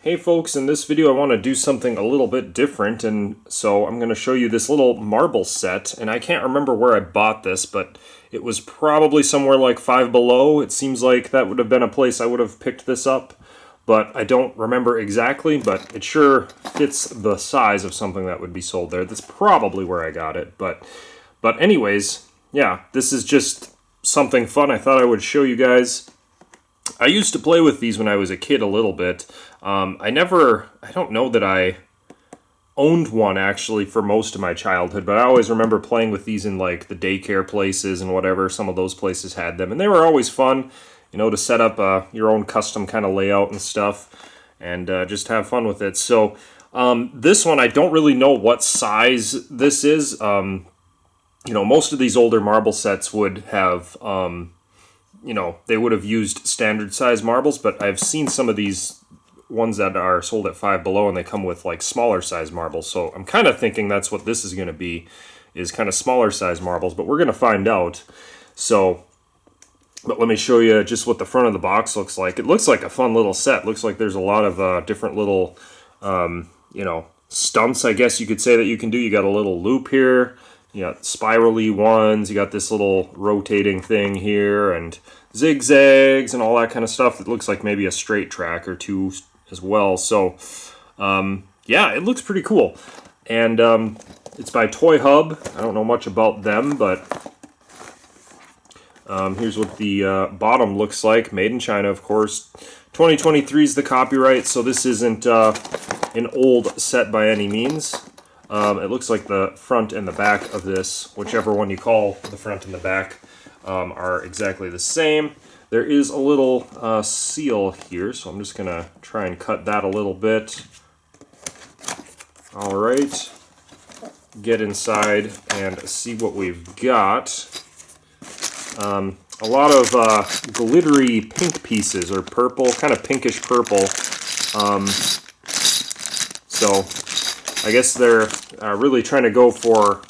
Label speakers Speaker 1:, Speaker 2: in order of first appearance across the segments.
Speaker 1: Hey folks, in this video I want to do something a little bit different, and so I'm going to show you this little marble set, and I can't remember where I bought this, but it was probably somewhere like Five Below. It seems like that would have been a place I would have picked this up, but I don't remember exactly, but it sure fits the size of something that would be sold there. That's probably where I got it, but anyways, yeah, this is just something fun I thought I would show you guys. I used to play with these when I was a kid a little bit. I don't know that I owned one actually for most of my childhood, but I always remember playing with these in like the daycare places and whatever. Some of those places had them, and they were always fun, to set up your own custom kind of layout and stuff, and just have fun with it. So this one, I don't really know what size this is. Most of these older marble sets would have they would have used standard size marbles, but I've seen some of these ones that are sold at Five Below and they come with like smaller size marbles. So I'm kind of thinking that's what this is going to be, is kind of smaller size marbles, but we're going to find out. So, but let me show you just what the front of the box looks like. It looks like a fun little set. Looks like there's a lot of different little, stunts, I guess you could say, that you can do. You got a little loop here. You got spirally ones, you got this little rotating thing here, and zigzags and all that kind of stuff. It looks like maybe a straight track or two as well. So, yeah, it looks pretty cool. And it's by Toy Hub. I don't know much about them, but here's what the bottom looks like. Made in China, of course. 2023 is the copyright, so this isn't an old set by any means. It looks like the front and the back of this, whichever one you call the front and the back, are exactly the same. There is a little seal here, so I'm just going to try and cut that a little bit. All right. Get inside and see what we've got. A lot of glittery pink pieces, or purple, kind of pinkish purple. So I guess they're really trying to go for,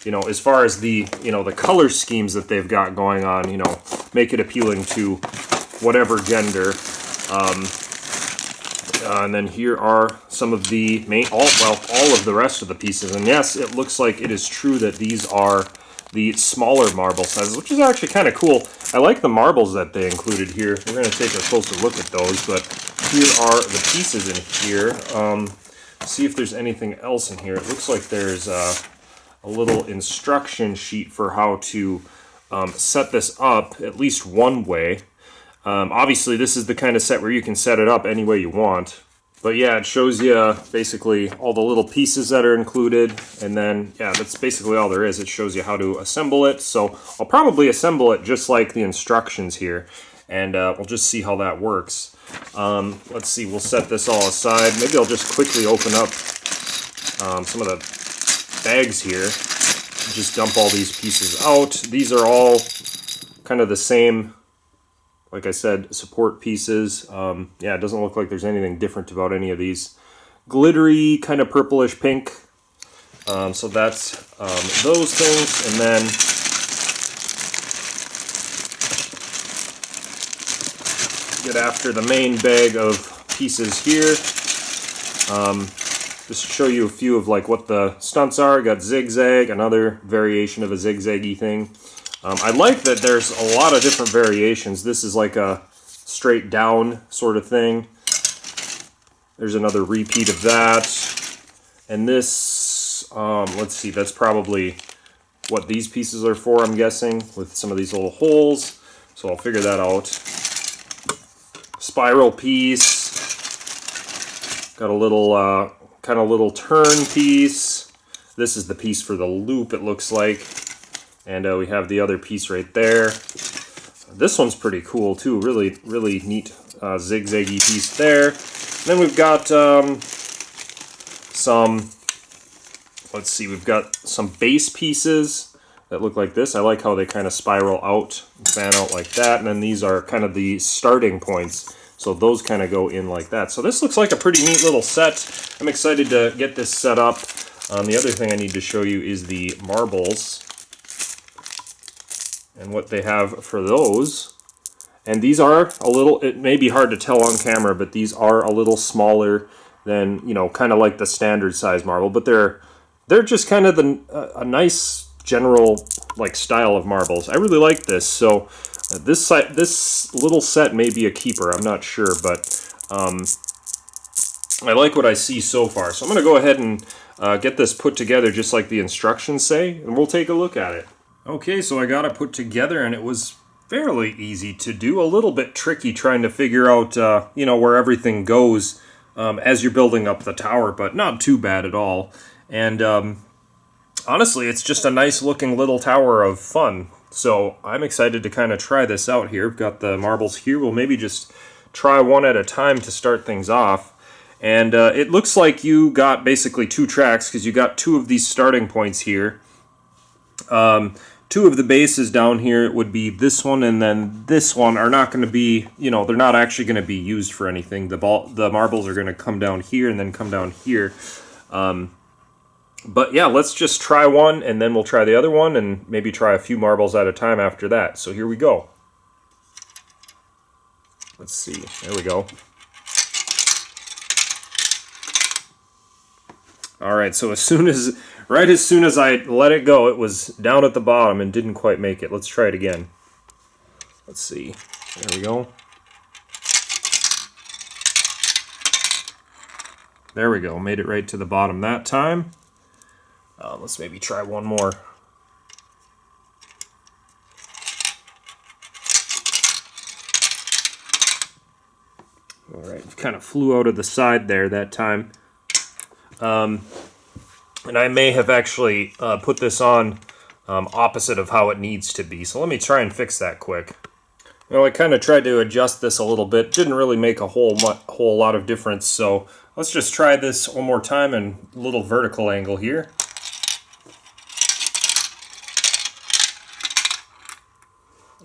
Speaker 1: as far as the, the color schemes that they've got going on, make it appealing to whatever gender. And then here are some of the all of the rest of the pieces. And yes, it looks like it is true that these are the smaller marble sizes, which is actually kind of cool. I like the marbles that they included here. We're going to take a closer look at those, but here are the pieces in here. See if there's anything else in here. It looks like there's a little instruction sheet for how to set this up at least one way. Obviously, this is the kind of set where you can set it up any way you want. But yeah, it shows you basically all the little pieces that are included. And then, yeah, that's basically all there is. It shows you how to assemble it. So I'll probably assemble it just like the instructions here. And we'll just see how that works. Let's see, we'll set this all aside. Maybe I'll just quickly open up some of the bags here. Just dump all these pieces out. These are all kind of the same, like I said, support pieces. Yeah, it doesn't look like there's anything different about any of these. Glittery, kind of purplish pink. So that's those things. And then get after the main bag of pieces here. Just to show you a few of like what the stunts are. Got zigzag, another variation of a zigzaggy thing. I like that there's a lot of different variations. This is like a straight down sort of thing. There's another repeat of that. And this, let's see, that's probably what these pieces are for, I'm guessing, with some of these little holes. So I'll figure that out. Spiral piece. Got a little, kind of little turn piece. This is the piece for the loop, it looks like. And we have the other piece right there. This one's pretty cool too. Really, really neat zigzaggy piece there. And then we've got some, let's see, we've got some base pieces that look like this. I like how they kind of spiral out, fan out like that. And then these are kind of the starting points. So those kind of go in like that. So this looks like a pretty neat little set. I'm excited to get this set up. The other thing I need to show you is the marbles and what they have for those. And these are a little, it may be hard to tell on camera, but these are a little smaller than, you know, kind of like the standard size marble, but they're just kind of a nice general like style of marbles. I really like this. So this little set may be a keeper. I'm not sure, but I like what I see so far. So I'm going to go ahead and get this put together just like the instructions say, and we'll take a look at it. Okay, so I got it put together, and it was fairly easy to do. A little bit tricky trying to figure out, you know, where everything goes as you're building up the tower, but not too bad at all. And honestly, it's just a nice looking little tower of fun. So I'm excited to kind of try this out here. We've got the marbles here. We'll maybe just try one at a time to start things off. And it looks like you got basically 2 tracks because you got 2 of these starting points here. 2 of the bases down here would be this one, and then this one are not going to be, you know, they're not actually going to be used for anything. The marbles are going to come down here and then come down here. But yeah, let's just try one, and then we'll try the other one, and maybe try a few marbles at a time after that. So here we go. Let's see. There we go. All right, so right as soon as I let it go, it was down at the bottom and didn't quite make it. Let's try it again. Let's see. There we go. There we go. Made it right to the bottom that time. Let's maybe try one more. All right, kind of flew out of the side there that time. And I may have actually put this on opposite of how it needs to be. So let me try and fix that quick. Well, I kind of tried to adjust this a little bit. Didn't really make a whole lot of difference. So let's just try this one more time and a little vertical angle here.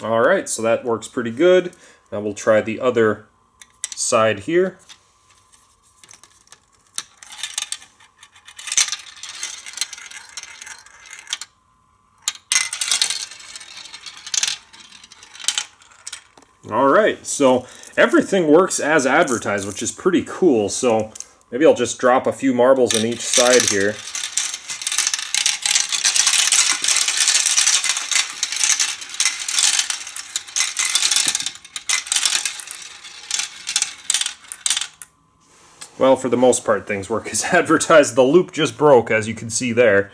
Speaker 1: All right, so that works pretty good. Now we'll try the other side here. All right, so everything works as advertised, which is pretty cool. So maybe I'll just drop a few marbles on each side here. Well, for the most part, things work as advertised. The loop just broke, as you can see there.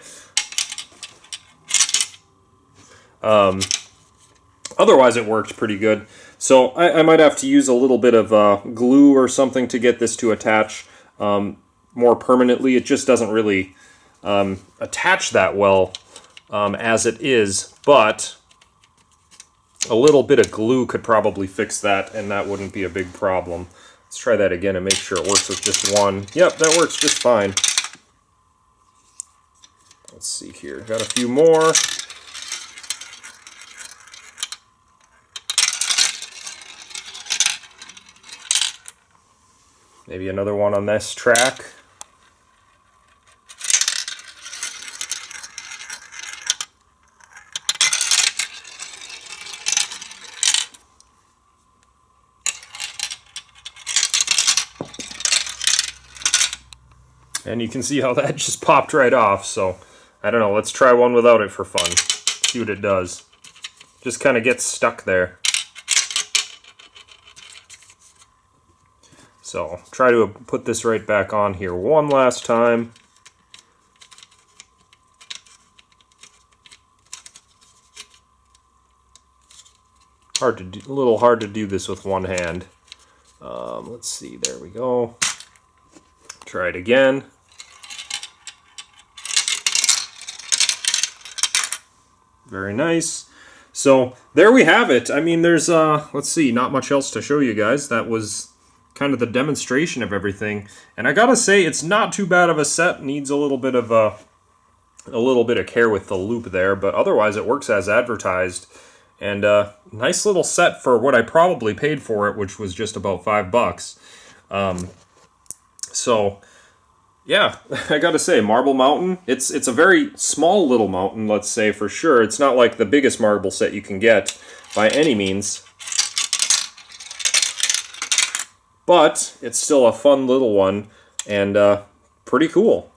Speaker 1: Otherwise, it worked pretty good. So I might have to use a little bit of glue or something to get this to attach more permanently. It just doesn't really attach that well as it is, but a little bit of glue could probably fix that, and that wouldn't be a big problem. Let's try that again and make sure it works with just one. Yep, that works just fine. Let's see here. Got a few more. Maybe another one on this track. And you can see how that just popped right off. So, I don't know, let's try one without it for fun. See what it does. Just kind of gets stuck there. So, try to put this right back on here one last time. A little hard to do this with one hand. Let's see, there we go. Try it again. Very nice. So there we have it. I mean, there's let's see, not much else to show you guys. That was kind of the demonstration of everything. And I gotta say, it's not too bad of a set. Needs a little bit of care with the loop there, but otherwise it works as advertised. And nice little set for what I probably paid for it, which was just about $5. So yeah, I gotta say, Marble Mountain, it's a very small little mountain, let's say, for sure. It's not like the biggest marble set you can get by any means. but it's still a fun little one and pretty cool.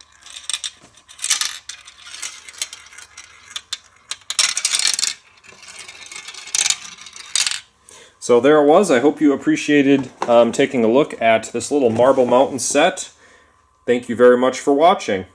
Speaker 1: So there it was. I hope you appreciated taking a look at this little Marble Mountain set. Thank you very much for watching.